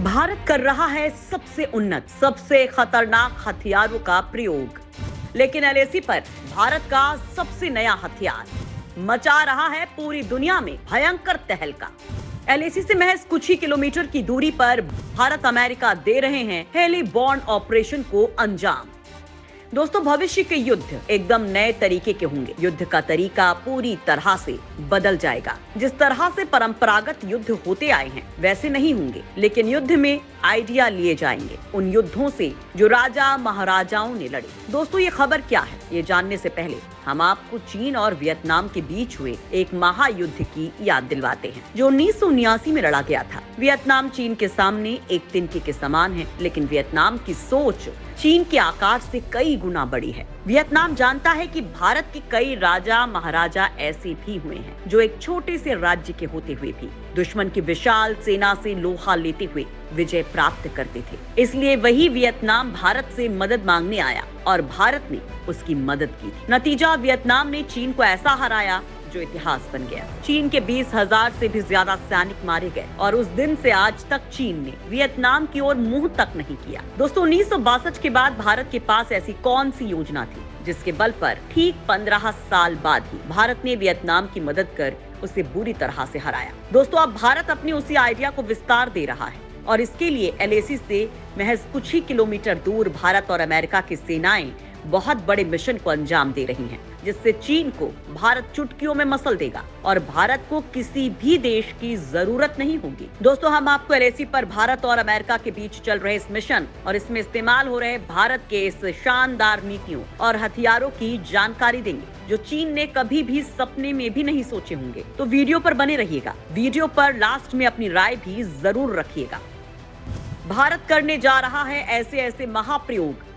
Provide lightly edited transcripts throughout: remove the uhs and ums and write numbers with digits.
भारत कर रहा है सबसे उन्नत, सबसे खतरनाक हथियारों का प्रयोग, लेकिन एलएसी पर भारत का सबसे नया हथियार मचा रहा है पूरी दुनिया में भयंकर तहलका। एलएसी से महज कुछ ही किलोमीटर की दूरी पर भारत अमेरिका दे रहे हैं हेली बॉर्न ऑपरेशन को अंजाम। दोस्तों, भविष्य के युद्ध एकदम नए तरीके के होंगे। युद्ध का तरीका पूरी तरह से बदल जाएगा। जिस तरह से परंपरागत युद्ध होते आए हैं वैसे नहीं होंगे, लेकिन युद्ध में आइडिया लिए जाएंगे उन युद्धों से जो राजा महाराजाओं ने लड़े। दोस्तों, ये खबर क्या है, ये जानने से पहले हम आपको चीन और वियतनाम के बीच हुए एक महायुद्ध की याद दिलवाते हैं जो 1979 में लड़ा गया था। वियतनाम चीन के सामने एक तिनके के समान है, लेकिन वियतनाम की सोच चीन के आकार से कई गुना बड़ी है। वियतनाम जानता है कि भारत के कई राजा महाराजा ऐसे भी हुए हैं जो एक छोटे से राज्य के होते हुए भी दुश्मन की विशाल सेना से लोहा लेते हुए विजय प्राप्त करते थे। इसलिए वही वियतनाम भारत से मदद मांगने आया और भारत ने उसकी मदद की थी। नतीजा, वियतनाम ने चीन को ऐसा हराया जो इतिहास बन गया। चीन के 20,000 से भी ज्यादा सैनिक मारे गए और उस दिन से आज तक चीन ने वियतनाम की ओर मुंह तक नहीं किया। दोस्तों, 1962 के बाद भारत के पास ऐसी कौन सी योजना थी जिसके बल पर ठीक 15 साल बाद ही भारत ने वियतनाम की मदद कर उसे बुरी तरह से हराया। दोस्तों, अब भारत अपने उसी आइडिया को विस्तार दे रहा है और इसके लिए एलएसी से महज कुछ ही किलोमीटर दूर भारत और अमेरिका की सेनाएं बहुत बड़े मिशन को अंजाम दे रही हैं, जिससे चीन को भारत चुटकियों में मसल देगा और भारत को किसी भी देश की जरूरत नहीं होगी। दोस्तों, हम आपको एलएसी पर भारत और अमेरिका के बीच चल रहे इस मिशन और इसमें इस्तेमाल हो रहे भारत के इस शानदार नीतियों और हथियारों की जानकारी देंगे जो चीन ने कभी भी सपने में भी नहीं सोचे होंगे। तो वीडियो पर बने रहिएगा। वीडियो पर लास्ट में अपनी राय भी जरूर रखिएगा। भारत करने जा रहा है ऐसे ऐसे महाप्रयोग,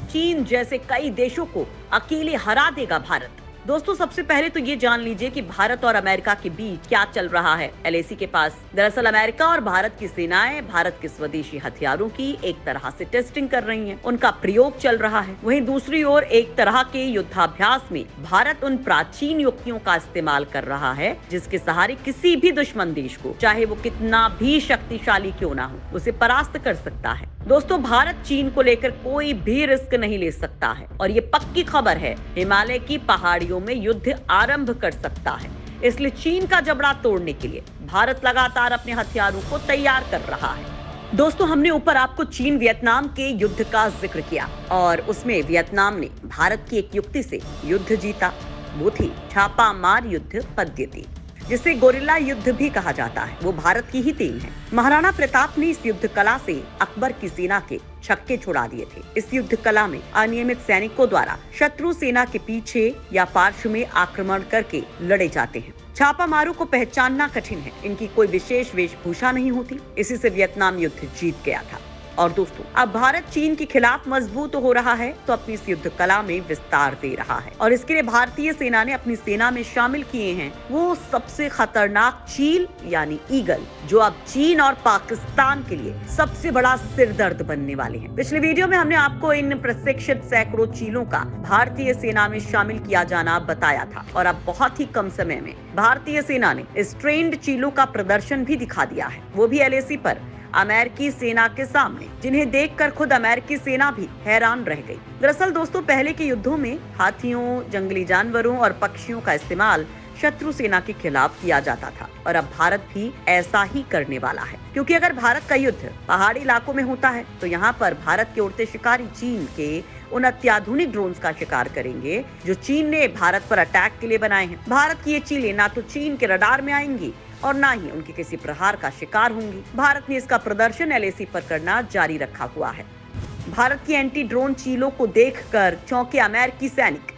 चीन जैसे कई देशों को अकेले हरा देगा भारत। दोस्तों, सबसे पहले तो ये जान लीजिए कि भारत और अमेरिका के बीच क्या चल रहा है एलएसी के पास। दरअसल अमेरिका और भारत की सेनाएं भारत के स्वदेशी हथियारों की एक तरह से टेस्टिंग कर रही हैं। उनका प्रयोग चल रहा है। वहीं दूसरी ओर एक तरह के युद्धाभ्यास में भारत उन प्राचीन युक्तियों का इस्तेमाल कर रहा है जिसके सहारे किसी भी दुश्मन देश को, चाहे वो कितना भी शक्तिशाली क्यों ना हो, उसे परास्त कर सकता है। दोस्तों, भारत चीन को लेकर कोई भी रिस्क नहीं ले सकता है और ये पक्की खबर है, हिमालय की पहाड़ियों में युद्ध आरंभ कर सकता है। इसलिए चीन का जबड़ा तोड़ने के लिए भारत लगातार अपने हथियारों को तैयार कर रहा है। दोस्तों, हमने ऊपर आपको चीन वियतनाम के युद्ध का जिक्र किया और उसमें वियतनाम ने भारत की एक युक्ति से युद्ध जीता। वो थी छापा मार युद्ध पद्धति, जिसे गोरिल्ला युद्ध भी कहा जाता है। वो भारत की ही देन है। महाराणा प्रताप ने इस युद्ध कला से अकबर की सेना के छक्के छुड़ा दिए थे। इस युद्ध कला में अनियमित सैनिकों द्वारा शत्रु सेना के पीछे या पार्श्व में आक्रमण करके लड़े जाते हैं। छापा मारू को पहचानना कठिन है। इनकी कोई विशेष वेशभूषा नहीं होती। इसी से वियतनाम युद्ध जीत गया था। और दोस्तों, अब भारत चीन के खिलाफ मजबूत हो रहा है तो अपनी इस युद्ध कला में विस्तार दे रहा है और इसके लिए भारतीय सेना ने अपनी सेना में शामिल किए हैं वो सबसे खतरनाक चील यानी ईगल, जो अब चीन और पाकिस्तान के लिए सबसे बड़ा सिरदर्द बनने वाले हैं। पिछले वीडियो में हमने आपको इन प्रशिक्षित सैकड़ों चीलों का भारतीय सेना में शामिल किया जाना बताया था और अब बहुत ही कम समय में भारतीय सेना ने इस ट्रेंड चीलों का प्रदर्शन भी दिखा दिया है, वो भी एलएसी पर अमेरिकी सेना के सामने, जिन्हें देखकर खुद अमेरिकी सेना भी हैरान रह गई। दरअसल दोस्तों, पहले के युद्धों में हाथियों, जंगली जानवरों और पक्षियों का इस्तेमाल शत्रु सेना के खिलाफ किया जाता था और अब भारत भी ऐसा ही करने वाला है, क्योंकि अगर भारत का युद्ध पहाड़ी इलाकों में होता है तो यहाँ पर भारत के उड़ते शिकारी चीन के उन अत्याधुनिक ड्रोन्स का शिकार करेंगे जो चीन ने भारत पर अटैक के लिए बनाए हैं। भारत की ये चीलें ना तो चीन के रडार में आएंगी और ना ही उनके किसी प्रहार का शिकार होंगी। भारत ने इसका प्रदर्शन एलएसी पर करना जारी रखा हुआ है। भारत की एंटी ड्रोन चीलों को देखकर चौंके अमेरिकी सैनिक।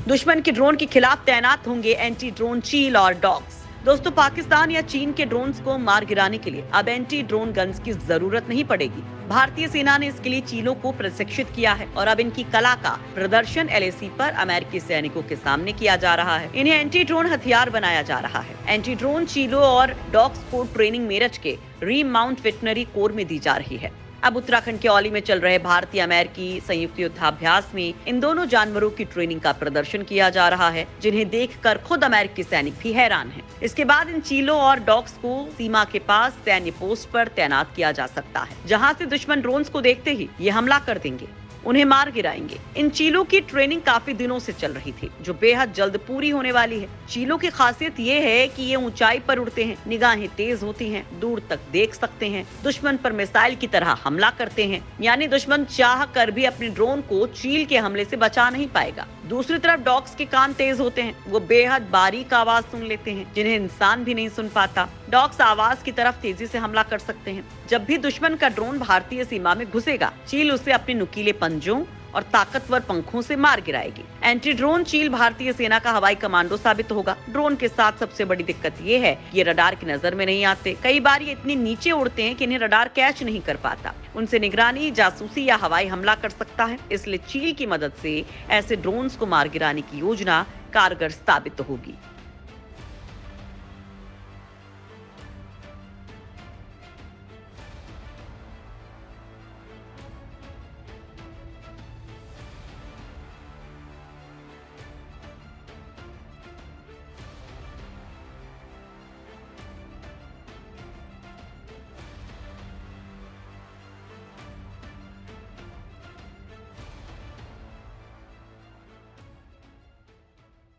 दुश्मन के ड्रोन के खिलाफ तैनात होंगे एंटी ड्रोन चील और डॉग्स। दोस्तों, पाकिस्तान या चीन के ड्रोन्स को मार गिराने के लिए अब एंटी ड्रोन गन्स की जरूरत नहीं पड़ेगी। भारतीय सेना ने इसके लिए चीलों को प्रशिक्षित किया है और अब इनकी कला का प्रदर्शन एलएसी पर अमेरिकी सैनिकों के सामने किया जा रहा है। इन्हें एंटी ड्रोन हथियार बनाया जा रहा है। एंटी ड्रोन चीलों और डॉग्स को ट्रेनिंग मेरठ के री माउंट वेटनरी कोर में दी जा रही है। अब उत्तराखंड के औली में चल रहे भारतीय अमेरिकी संयुक्त युद्धाभ्यास में इन दोनों जानवरों की ट्रेनिंग का प्रदर्शन किया जा रहा है, जिन्हें देखकर खुद अमेरिकी सैनिक भी हैरान हैं। इसके बाद इन चीलों और डॉग्स को सीमा के पास सैन्य पोस्ट पर तैनात किया जा सकता है, जहां से दुश्मन ड्रोन्स को देखते ही ये हमला कर देंगे, उन्हें मार गिराएंगे। इन चीलों की ट्रेनिंग काफी दिनों से चल रही थी, जो बेहद जल्द पूरी होने वाली है। चीलों की खासियत ये है कि ये ऊंचाई पर उड़ते हैं, निगाहें तेज होती हैं, दूर तक देख सकते हैं, दुश्मन पर मिसाइल की तरह हमला करते हैं, यानी दुश्मन चाह कर भी अपने ड्रोन को चील के हमले से बचा नहीं पाएगा। दूसरी तरफ डॉग्स के कान तेज होते हैं, वो बेहद बारीक आवाज सुन लेते हैं, जिन्हें इंसान भी नहीं सुन पाता। डॉग्स आवाज की तरफ तेजी से हमला कर सकते हैं। जब भी दुश्मन का ड्रोन भारतीय सीमा में घुसेगा, चील उसे अपने नुकीले पंजों और ताकतवर पंखों से मार गिराएगी। एंटी ड्रोन चील भारतीय सेना का हवाई कमांडो साबित होगा। ड्रोन के साथ सबसे बड़ी दिक्कत ये है कि ये रडार की नजर में नहीं आते। कई बार ये इतनी नीचे उड़ते हैं कि इन्हें रडार कैच नहीं कर पाता। उनसे निगरानी, जासूसी या हवाई हमला कर सकता है। इसलिए चील की मदद से ऐसे ड्रोन्स को मार गिराने की योजना कारगर साबित होगी।